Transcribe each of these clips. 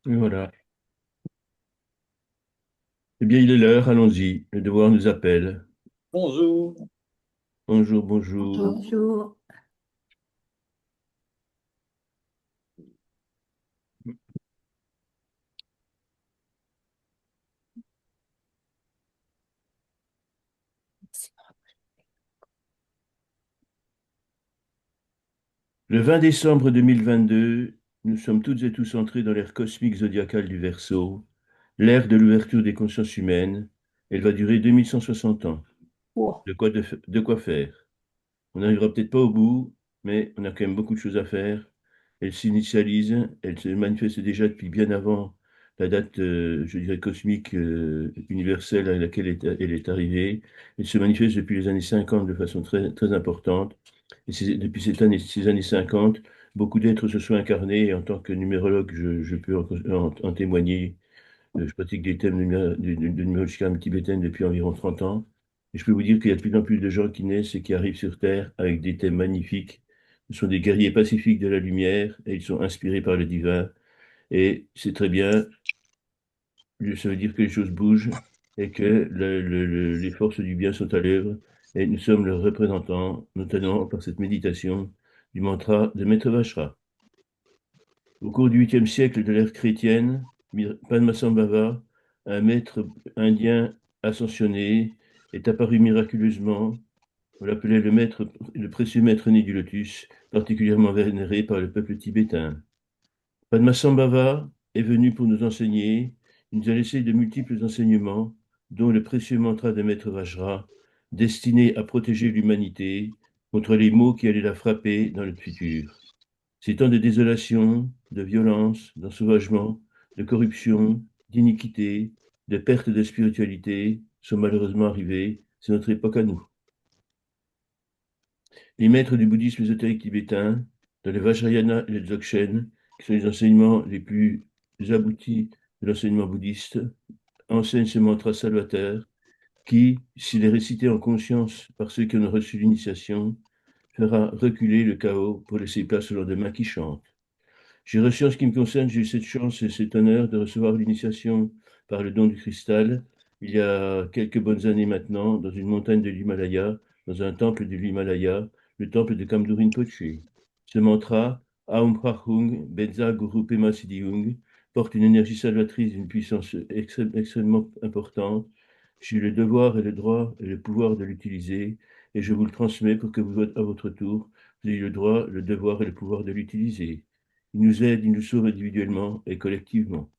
Et voilà. Eh bien, il est l'heure, allons-y. Le devoir nous appelle. Bonjour. Bonjour, bonjour. Bonjour. Le 20 décembre 2022, nous sommes toutes et tous entrés dans l'ère cosmique zodiacale du Verseau, l'ère de l'ouverture des consciences humaines. Elle va durer 2160 ans. Oh, De quoi faire? On n'arrivera peut-être pas au bout, mais on a quand même beaucoup de choses à faire. Elle s'initialise, elle se manifeste déjà depuis bien avant la date, je dirais, cosmique, universelle à laquelle elle est arrivée. Elle se manifeste depuis les années 50 de façon très, très importante. Et depuis ces années 50, beaucoup d'êtres se sont incarnés. Et en tant que numérologue, je peux en témoigner. Je pratique des thèmes de numérologie tibétaine depuis environ 30 ans. Et je peux vous dire qu'il y a de plus en plus de gens qui naissent et qui arrivent sur Terre avec des thèmes magnifiques. Ce sont des guerriers pacifiques de la lumière et ils sont inspirés par le divin. Et c'est très bien, ça veut dire que les choses bougent et que les forces du bien sont à l'œuvre. Et nous sommes leurs représentants, notamment par cette méditation du mantra de Maître Vachra. Au cours du 8e siècle de l'ère chrétienne, Padmasambhava, un maître indien ascensionné, est apparu miraculeusement. On l'appelait le précieux maître né du lotus, particulièrement vénéré par le peuple tibétain. Padmasambhava est venu pour nous enseigner. Il nous a laissé de multiples enseignements, dont le précieux mantra de Maître Vajra, destiné à protéger l'humanité contre les maux qui allaient la frapper dans le futur. Ces temps de désolation, de violence, d'ensauvagement, de corruption, d'iniquité, de perte de spiritualité sont malheureusement arrivés. C'est notre époque à nous. Les maîtres du bouddhisme ésotérique tibétain, dans les Vajrayana et les Dzogchen, qui sont les enseignements les plus aboutis de l'enseignement bouddhiste, enseignent ce mantra salvateur qui, s'il est récité en conscience par ceux qui en ont reçu l'initiation, fera reculer le chaos pour laisser place au lendemain qui chante. J'ai reçu, en ce qui me concerne, j'ai eu cette chance et cet honneur de recevoir l'initiation par le don du cristal il y a quelques bonnes années maintenant, dans une montagne de l'Himalaya, dans un temple de l'Himalaya, le temple de Kamdo Rinpoche. Ce mantra, Aum Prahung Benza Guru Pema Siddhihung, porte une énergie salvatrice d'une puissance extrêmement importante. J'ai le devoir et le droit et le pouvoir de l'utiliser, et je vous le transmets pour que vous, à votre tour, vous ayez le droit, le devoir et le pouvoir de l'utiliser. Il nous aide, il nous sauve individuellement et collectivement.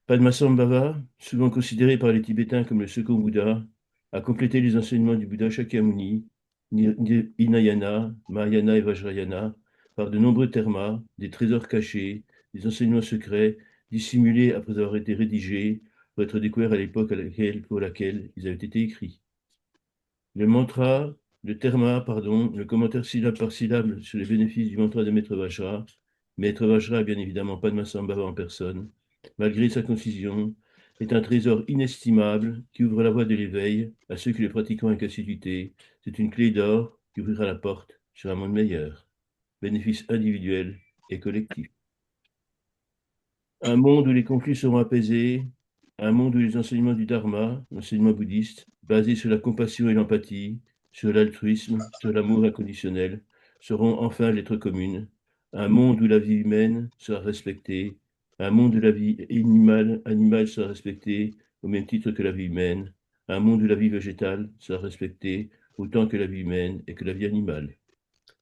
Padmasambhava, souvent considéré par les Tibétains comme le second Bouddha, a complété les enseignements du Bouddha Shakyamuni, Hinayana, Mahayana et Vajrayana par de nombreux termas, des trésors cachés, des enseignements secrets, dissimulés après avoir été rédigés pour être découverts à l'époque pour laquelle ils avaient été écrits. Le mantra, le terma, pardon, le commentaire syllabe par syllabe sur les bénéfices du mantra de Maître Vajra. Maître Vajra, bien évidemment, Padmasambhava en personne, malgré sa concision, est un trésor inestimable qui ouvre la voie de l'éveil à ceux qui le pratiqueront avec assiduité. C'est une clé d'or qui ouvrira la porte sur un monde meilleur. Bénéfice individuel et collectif. Un monde où les conflits seront apaisés, un monde où les enseignements du Dharma, l'enseignement bouddhiste, basés sur la compassion et l'empathie, sur l'altruisme, sur l'amour inconditionnel, seront enfin l'être commune. Un monde où la vie humaine sera respectée, un monde où la vie animale sera respectée au même titre que la vie humaine, un monde où la vie végétale sera respectée autant que la vie humaine et que la vie animale.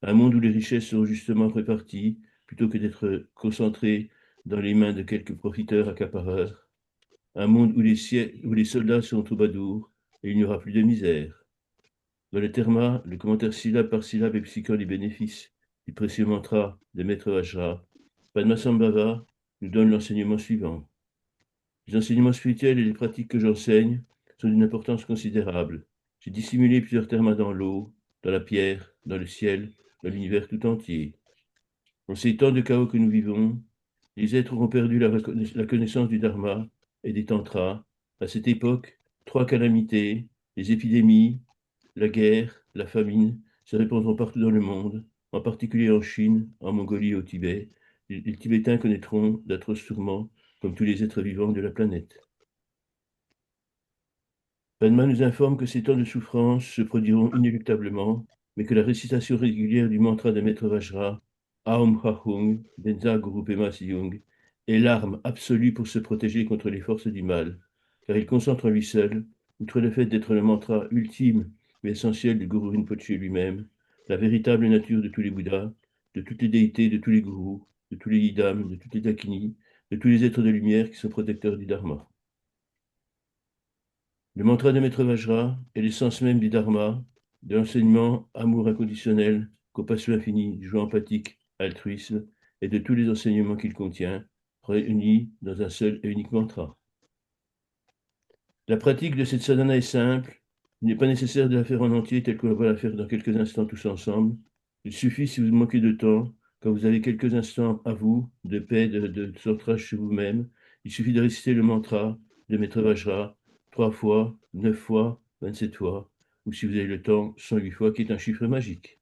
Un monde où les richesses seront justement réparties plutôt que d'être concentrées dans les mains de quelques profiteurs accapareurs. Un monde où les soldats seront troubadours et il n'y aura plus de misère. Dans le terma, le commentaire syllabe par syllabe expliquant les bénéfices du précieux mantra de Maître Vajra, Padmasambhava nous donne l'enseignement suivant. Les enseignements spirituels et les pratiques que j'enseigne sont d'une importance considérable. J'ai dissimulé plusieurs termas dans l'eau, dans la pierre, dans le ciel, dans l'univers tout entier. En ces temps de chaos que nous vivons, les êtres auront perdu la connaissance du Dharma et des tantras. À cette époque, trois calamités, les épidémies, la guerre, la famine, se répandront partout dans le monde, en particulier en Chine, en Mongolie et au Tibet. Les Tibétains connaîtront d'atroces tourments, comme tous les êtres vivants de la planète. Padma nous informe que ces temps de souffrance se produiront inéluctablement, mais que la récitation régulière du mantra de Maître Vajra, Aum Hahung, Benza Guru Pema Siyung, est l'arme absolue pour se protéger contre les forces du mal, car il concentre en lui seul, outre le fait d'être le mantra ultime et essentiel du Guru Rinpoche lui-même, la véritable nature de tous les Bouddhas, de toutes les déités, de tous les gourous, de tous les Yidam, de toutes les Dakinis, de tous les êtres de lumière qui sont protecteurs du Dharma. Le mantra de Maître Vajra est l'essence même du Dharma, de l'enseignement amour inconditionnel, compassion infinie, joie empathique, altruisme, et de tous les enseignements qu'il contient, réunis dans un seul et unique mantra. La pratique de cette sadhana est simple. Il n'est pas nécessaire de la faire en entier, telle qu'on va la faire dans quelques instants tous ensemble. Il suffit, si vous manquez de temps, quand vous avez quelques instants à vous, de paix, de centrage sur vous-même, il suffit de réciter le mantra de Maître Vajra 3 fois, 9 fois, 27 fois, ou si vous avez le temps, 108 fois, qui est un chiffre magique.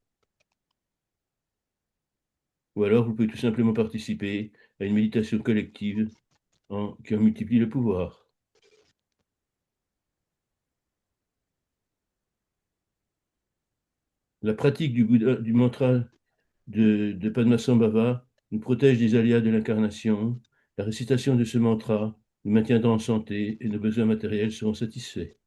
Ou alors, vous pouvez tout simplement participer à une méditation collective qui en multiplie le pouvoir. La pratique du mantra de Padmasambhava nous protège des aléas de l'incarnation. La récitation de ce mantra nous maintiendra en santé et nos besoins matériels seront satisfaits.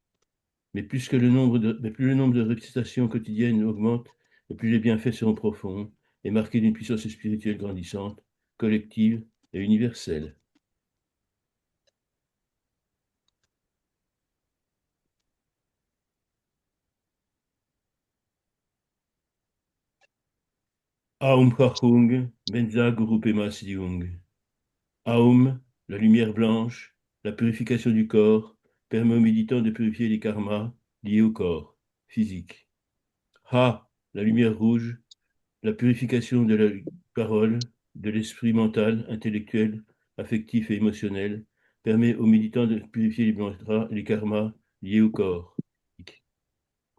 Mais plus le nombre de récitations quotidiennes augmente, et plus les bienfaits seront profonds et marqués d'une puissance spirituelle grandissante, collective et universelle. Aum Kachung, Benza Guru Pema Siddhung. Aum, la lumière blanche, la purification du corps, permet aux méditants de purifier les karmas liés au corps physique. Ha, la lumière rouge, la purification de la parole, de l'esprit mental, intellectuel, affectif et émotionnel, permet aux méditants de purifier les karmas liés au corps.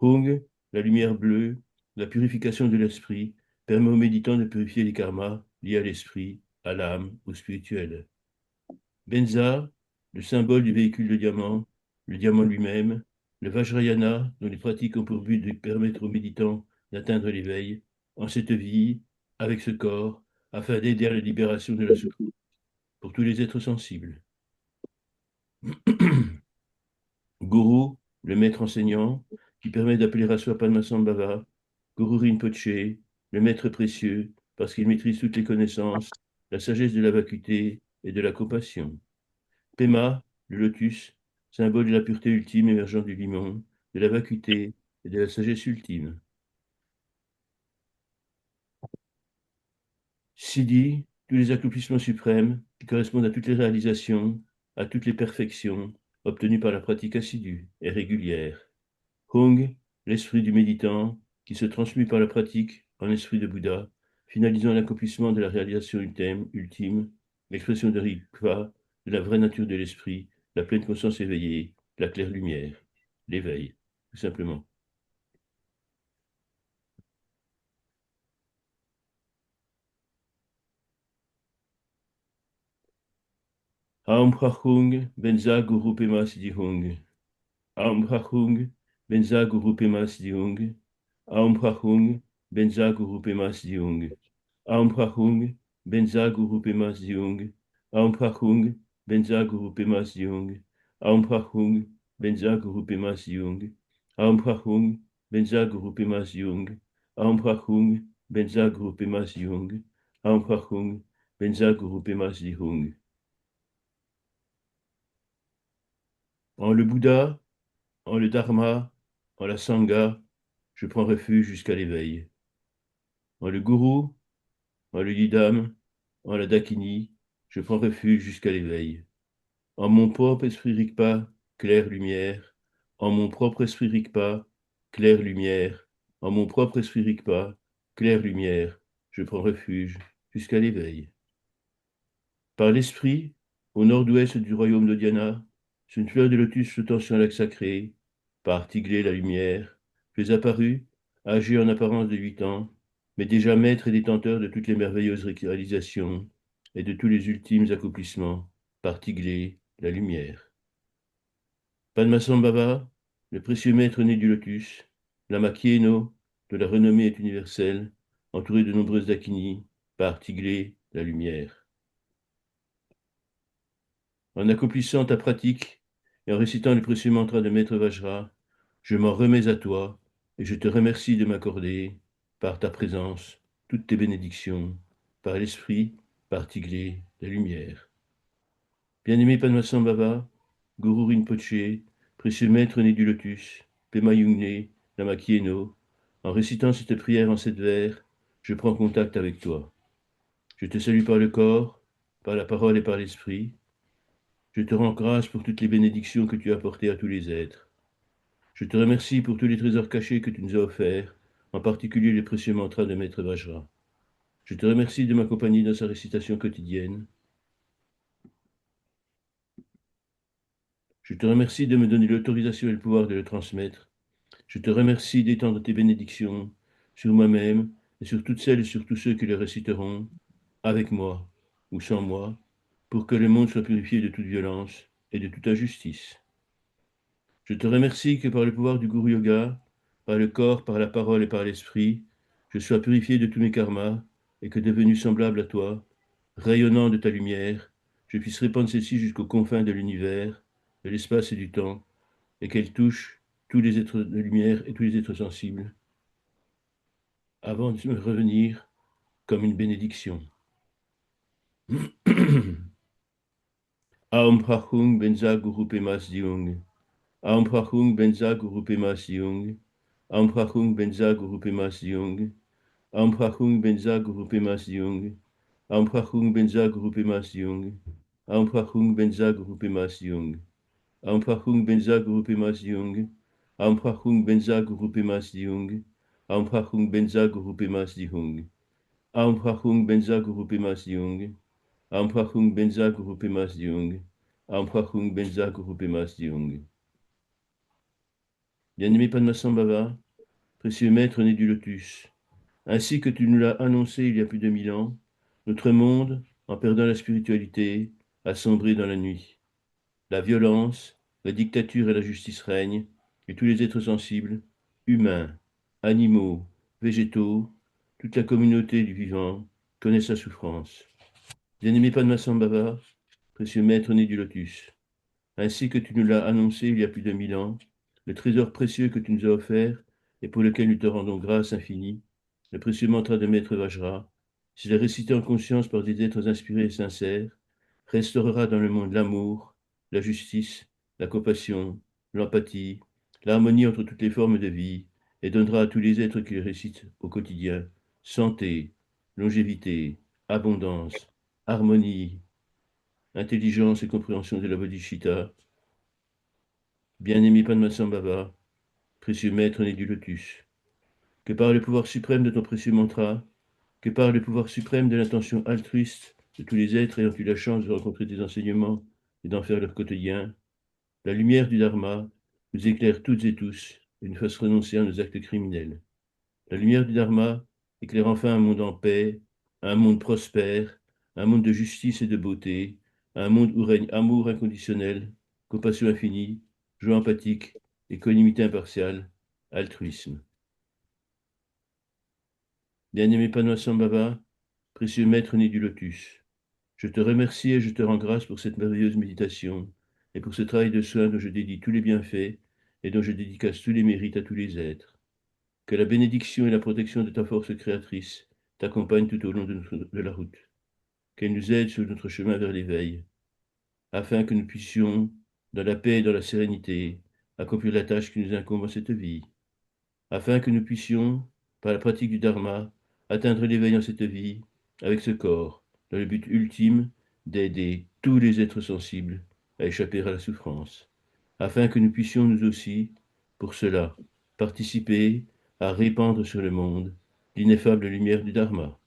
Hung, la lumière bleue, la purification de l'esprit, permet aux méditants de purifier les karmas liés à l'esprit, à l'âme, au spirituel. Benza, le symbole du véhicule de diamant, le diamant lui-même, le Vajrayana, dont les pratiques ont pour but de permettre aux méditants d'atteindre l'éveil, en cette vie, avec ce corps, afin d'aider à la libération de la souffrance pour tous les êtres sensibles. Guru, le maître enseignant, qui permet d'appeler à soi Padmasambhava, Guru Rinpoche, le maître précieux, parce qu'il maîtrise toutes les connaissances, la sagesse de la vacuité et de la compassion. Pema, le lotus, symbole de la pureté ultime émergeant du limon, de la vacuité et de la sagesse ultime. Siddhi, tous les accomplissements suprêmes qui correspondent à toutes les réalisations, à toutes les perfections obtenues par la pratique assidue et régulière. Hung, l'esprit du méditant, qui se transmue par la pratique en esprit de Bouddha, finalisant l'accomplissement de la réalisation ultime, l'expression de Rigpa, de la vraie nature de l'esprit, la pleine conscience éveillée, la claire lumière, l'éveil, tout simplement. Aum Prachung, Benza Guru Pema Siddhihung. Aum Prachung, Benza Guru Pema Siddhihung. Aum Prachung, Benza Guru Pema Siddhihung. Aum Prachung, Benza Guru Pema Siddhihung. Aum Prachung, Benza Guru Pema Siddhihung. Aum Prachung, Benza Guru Pema Siddhihung. Aum Prachung, Benza Guru Pema Siddhihung. Aum Prachung, Benza Guru Pema Siddhihung. Aum Prachung, Benza Guru Pema Siddhihung. En le Bouddha, en le Dharma, en la Sangha, je prends refuge jusqu'à l'éveil. En le Guru, en le Yidam, en la Dakini, je prends refuge jusqu'à l'éveil. En mon propre esprit Rigpa, claire lumière. En mon propre esprit Rigpa, claire lumière. En mon propre esprit Rigpa, claire lumière, je prends refuge jusqu'à l'éveil. Par l'esprit, au nord-ouest du royaume de Diana, sur une fleur de lotus flottant sur un lac sacré, par Tiglé la lumière, fais apparu, âgé en apparence de 8 ans, mais déjà maître et détenteur de toutes les merveilleuses réalisations et de tous les ultimes accomplissements, par Tiglé, la lumière. Padmasambhava, le précieux maître né du lotus, Lama Kieno, de la renommée est universelle, entouré de nombreuses dakinis, par Tiglé, la lumière. En accomplissant ta pratique et en récitant le précieux mantra de Maître Vajra, je m'en remets à toi et je te remercie de m'accorder, par ta présence, toutes tes bénédictions, par l'esprit, par Tiglé, la lumière. Bien-aimé Padmasambhava, Guru Rinpoché, précieux maître né du lotus, Pema Yungne, Lama Kieno, en récitant cette prière en 7 vers, je prends contact avec toi. Je te salue par le corps, par la parole et par l'esprit. Je te rends grâce pour toutes les bénédictions que tu as apportées à tous les êtres. Je te remercie pour tous les trésors cachés que tu nous as offerts, en particulier les précieux mantras de Maître Vajra. Je te remercie de m'accompagner dans sa récitation quotidienne. Je te remercie de me donner l'autorisation et le pouvoir de le transmettre. Je te remercie d'étendre tes bénédictions sur moi-même et sur toutes celles et sur tous ceux qui le réciteront, avec moi ou sans moi, pour que le monde soit purifié de toute violence et de toute injustice. Je te remercie que par le pouvoir du Guru Yoga, par le corps, par la parole et par l'esprit, je sois purifié de tous mes karmas et que devenu semblable à toi, rayonnant de ta lumière, je puisse répandre celle-ci jusqu'aux confins de l'univers, de l'espace et du temps, et qu'elle touche tous les êtres de lumière et tous les êtres sensibles, avant de me revenir comme une bénédiction. Aum Prachung Benza Guru Pemas Diung. Aum Prachung Benza Guru Pemas Diung. Aum Prachung Benza Guru Pemas Diung. Aum Prachung Benza Guru Pemas Diung. Aum Prachung Benza Guru Pemas Diung. Aum Prachung Benza Guru Pemas Diung. Aum Prachung Benza Guru Pemas Diung. Aum Prachung Benza Guru Pemas Diung. Aum Prachung Benza Guru Pemas Diung. Aum Prachung Benza Guru Pemas Diung. Aum Prachung Benza Guru Pemas Diung. Aum Prachung Benza Guru Pemas Diung. Bien-aimé Padmasambhava, précieux maître né du lotus, ainsi que tu nous l'as annoncé il y a plus de 1000 ans, notre monde, en perdant la spiritualité, a sombré dans la nuit. La violence, la dictature et la justice règnent, et tous les êtres sensibles, humains, animaux, végétaux, toute la communauté du vivant, connaissent la souffrance. Bien-aimé Padmasambhava, précieux maître né du lotus, ainsi que tu nous l'as annoncé il y a plus de 1000 ans, le trésor précieux que tu nous as offert et pour lequel nous te rendons grâce infinie, le précieux mantra de Maître Vajra, s'il est récité en conscience par des êtres inspirés et sincères, restaurera dans le monde l'amour, la justice, la compassion, l'empathie, l'harmonie entre toutes les formes de vie et donnera à tous les êtres qui le récitent au quotidien santé, longévité, abondance, harmonie, intelligence et compréhension de la bodhisattva. Bien-aimé Padmasambhava, précieux maître né du lotus, que par le pouvoir suprême de ton précieux mantra, que par le pouvoir suprême de l'intention altruiste de tous les êtres ayant eu la chance de rencontrer tes enseignements et d'en faire leur quotidien, la lumière du Dharma nous éclaire toutes et tous et nous fasse renoncer à nos actes criminels. La lumière du Dharma éclaire enfin un monde en paix, un monde prospère, un monde de justice et de beauté, un monde où règne amour inconditionnel, compassion infinie, joie empathique, équanimité impartiale, altruisme. Bien-aimé Padmasambhava, précieux maître né du lotus, je te remercie et je te rends grâce pour cette merveilleuse méditation et pour ce travail de soin dont je dédie tous les bienfaits et dont je dédicace tous les mérites à tous les êtres. Que la bénédiction et la protection de ta force créatrice t'accompagnent tout au long de la route. Qu'elle nous aide sur notre chemin vers l'éveil, afin que nous puissions, dans la paix et dans la sérénité, accomplir la tâche qui nous incombe en cette vie, afin que nous puissions, par la pratique du Dharma, atteindre l'éveil en cette vie, avec ce corps, dans le but ultime d'aider tous les êtres sensibles à échapper à la souffrance, afin que nous puissions nous aussi, pour cela, participer à répandre sur le monde l'ineffable lumière du Dharma,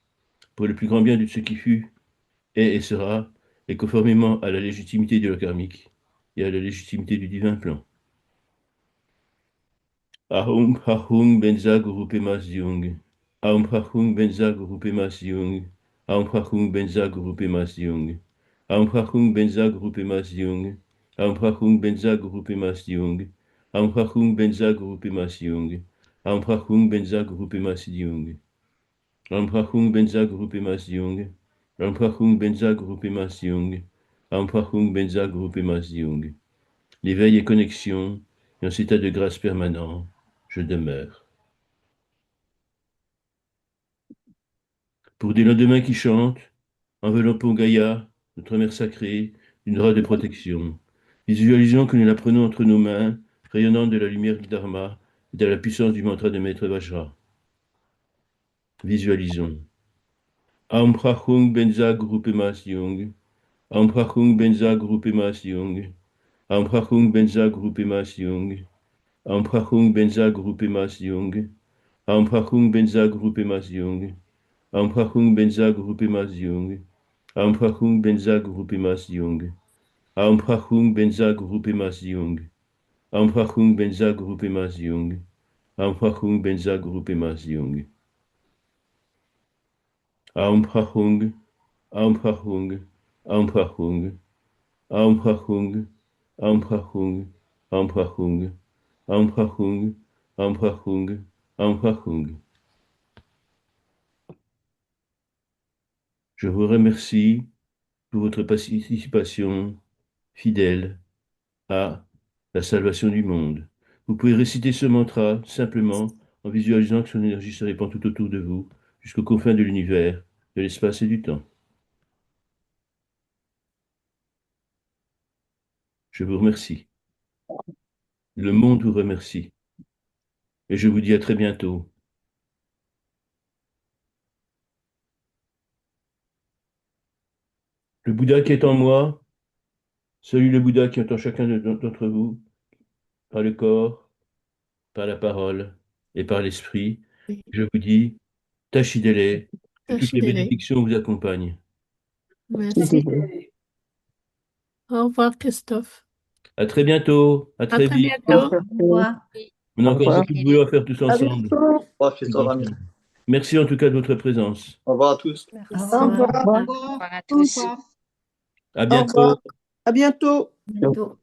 pour le plus grand bien de ce qui fut, est et sera, et conformément à la légitimité de la karmique et à la légitimité du divin plan. Ahum Ahum Benza Guru Pemas Diung. Aum Prachung Benza Guru Pema Siung. Aum Prachung Benza Guru Pema Siung. Aum Prachung Benza Guru Pema Siung. Aum Prachung Benza Guru Pema Siung. Aum Prachung Benza Guru Pema Siung. Aum Prachung Benza Guru Pema Siung. Aum Prachung Benza Guru Pema Siung. Aum Prachung Benza Guru Pema Siung. Aum Prachung Benza Guru Pema Siung. L'éveil et connexion, et en cet état de grâce permanent, je demeure. Pour des lendemains qui chantent, enveloppons Gaïa, notre mère sacrée, d'une robe de protection. Visualisons que nous la prenons entre nos mains, rayonnante de la lumière du Dharma et de la puissance du mantra de Maître Vajra. Visualisons. Aum Prachung Benza Guru Pema Siung. Aum Prachung Benza Guru Pema Siung. Aum Prachung Benza Guru Pema Siung. Aum Prachung Benza Guru Pema Siung. Aum Prachung Benza Guru Pema Siung. Aum Prachung Benza Guru Pema Siung. Aum Prachung Benza Guru Pema Siung. Aum Prachung Benza Guru Pema Siung. Aum Prachung Benza Guru Pema Siung. Aum Prachung Benza Guru Pema Siung. Aum Prachung, Aum Prachung, Aum Prachung, Aum Prachung, Aum Prachung, Aum Prachung, Aum Prachung, Aum Prachung, Aum Prachung. Je vous remercie pour votre participation fidèle à la salvation du monde. Vous pouvez réciter ce mantra simplement en visualisant que son énergie se répand tout autour de vous, jusqu'aux confins de l'univers, de l'espace et du temps. Je vous remercie. Le monde vous remercie. Et je vous dis à très bientôt. Le Bouddha qui est en moi, celui le Bouddha qui est en chacun d'entre vous, par le corps, par la parole et par l'esprit, je vous dis, Tachidele, que toutes les Tachidele. bénédictions vous accompagnent. Merci. Au revoir, Christophe. À très bientôt, à À très très vite. bientôt. Au revoir. On a Au encore revoir. beaucoup de boulot à faire tous ensemble. Merci en tout cas de votre présence. Au revoir à tous. Merci. Au revoir. Au revoir à tous. À bientôt. À bientôt. Bientôt.